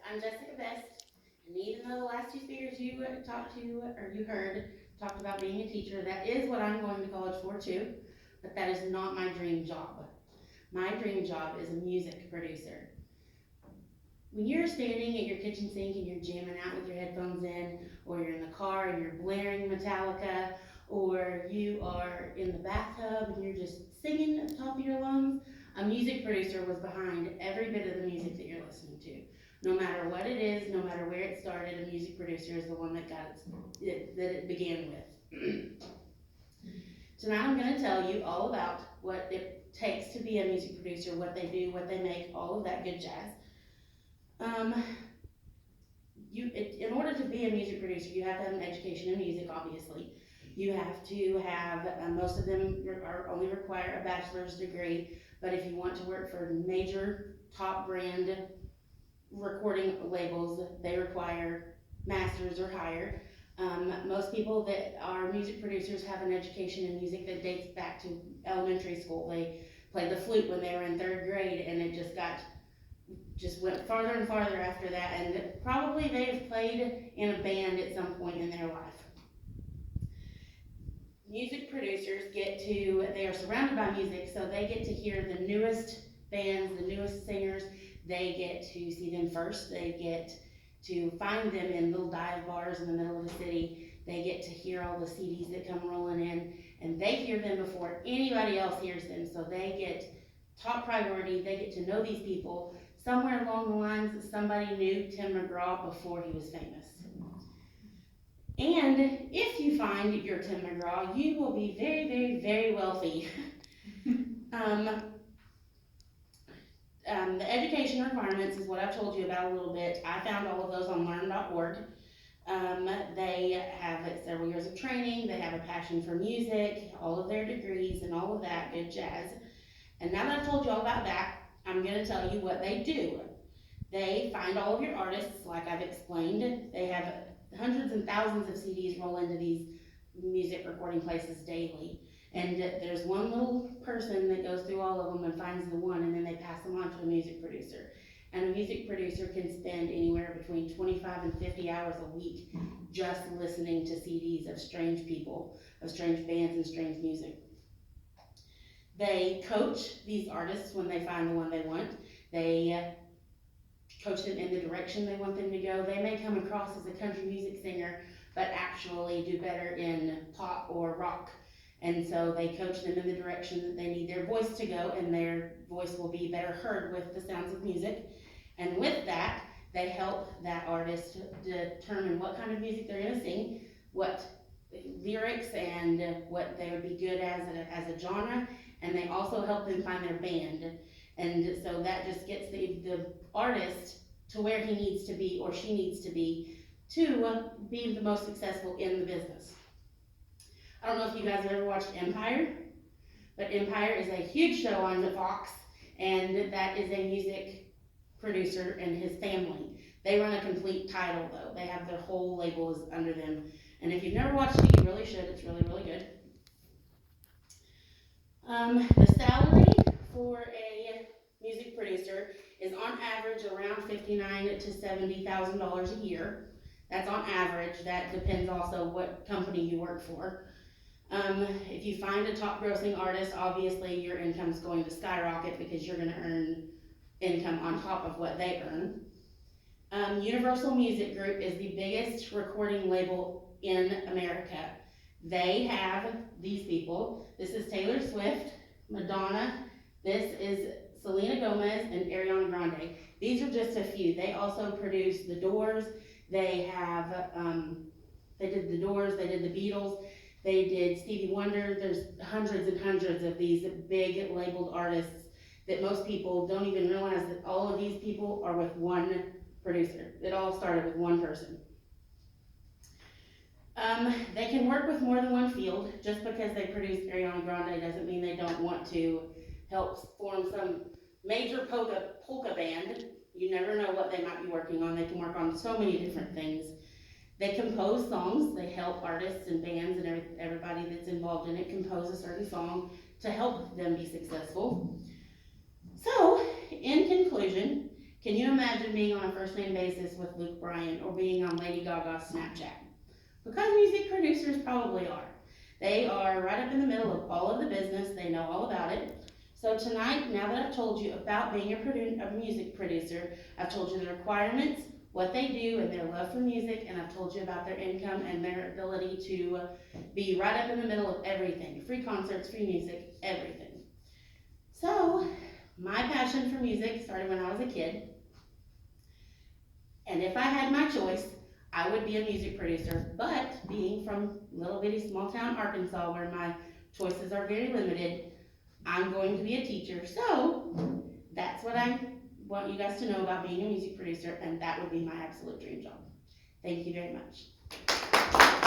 I'm Jessica Best, and even though the last two speakers you talked to or you heard talked about being a teacher, that is what I'm going to college for too, but that is not my dream job. My dream job is a music producer. When you're standing at your kitchen sink and you're jamming out with your headphones in, or you're in the car and you're blaring Metallica, or you are in the bathtub and you're just singing at the top of your lungs, a music producer was behind every bit of the music that you're listening to. No matter what it is, no matter where it started, a music producer is the one that that it began with. Tonight I'm going to tell you all about what it takes to be a music producer, what they do, what they make, all of that good jazz. Um, in order to be a music producer, you have to have an education in music, obviously. You have to have, most of them are only require a bachelor's degree, but if you want to work for major top brand recording labels, they require masters or higher. Most people that are music producers have an education in music that dates back to elementary school. They played the flute when they were in third grade, and it just went farther and farther after that, and probably they've played in a band at some point in their life. Music producers they are surrounded by music, so they get to hear the newest bands, the newest singers. They get to see them first. They get to find them in little dive bars in the middle of the city. They get to hear all the CDs that come rolling in, and they hear them before anybody else hears them, so they get top priority. They get to know these people. Somewhere along the lines, somebody knew Tim McGraw before he was famous. And if you find your Tim McGraw, you will be very, very, very wealthy. um, the education requirements is what I've told you about a little bit. I found all of those on learn.org. They have several years of training, they have a passion for music, all of their degrees and all of that good jazz. And now that I've told you all about that, I'm going to tell you what they do. They find all of your artists, like I've explained. They have hundreds and thousands of CDs roll into these music recording places daily. And there's one little person that goes through all of them and finds the one, and then they pass them on to a music producer. And a music producer can spend anywhere between 25 and 50 hours a week just listening to CDs of strange people, of strange bands and strange music. They coach these artists when they find the one they want. They coach them in the direction they want them to go. They may come across as a country music singer, but actually do better in pop or rock. And so they coach them in the direction that they need their voice to go, and their voice will be better heard with the sounds of music. And with that, they help that artist determine what kind of music they're going to sing, what lyrics and what they would be good as a genre, and they also help them find their band. And so that just gets the artist to where he needs to be or she needs to be the most successful in the business. I don't know if you guys have ever watched Empire, but Empire is a huge show on the Fox, and that is a music producer and his family. They run a complete title though. They have their whole labels under them. And if you've never watched it, you really should. It's really, really good. The salary for a music producer is on average around $59,000 to $70,000 a year. That's on average. That depends also what company you work for. If you find a top grossing artist, obviously your income is going to skyrocket because you're going to earn income on top of what they earn. Universal Music Group is the biggest recording label in America. They have these people. This is Taylor Swift, Madonna, this is Selena Gomez, and Ariana Grande. These are just a few. They also produce The Doors. They did The Doors, they did The Beatles, they did Stevie Wonder. There's hundreds and hundreds of these big labeled artists that most people don't even realize that all of these people are with one producer. It all started with one person. They can work with more than one field. Just because they produce Ariana Grande doesn't mean they don't want to help form some major polka band. You never know what they might be working on. They can work on so many different things. They compose songs. They help artists and bands and everybody that's involved in it compose a certain song to help them be successful. So, in conclusion, Can you imagine being on a first name basis with Luke Bryan or being on Lady Gaga's Snapchat? Because music producers probably are. They are right up in the middle of all of the business, they know all about it. So tonight, now that I've told you about being a music producer, I've told you the requirements, what they do, and their love for music, and I've told you about their income and their ability to be right up in the middle of everything. Free concerts, free music, everything. So, my passion for music started when I was a kid. And if I had my choice, I would be a music producer. But being from little bitty small town Arkansas, where my choices are very limited, I'm going to be a teacher. So that's what I want you guys to know about being a music producer, and that would be my absolute dream job. Thank you very much.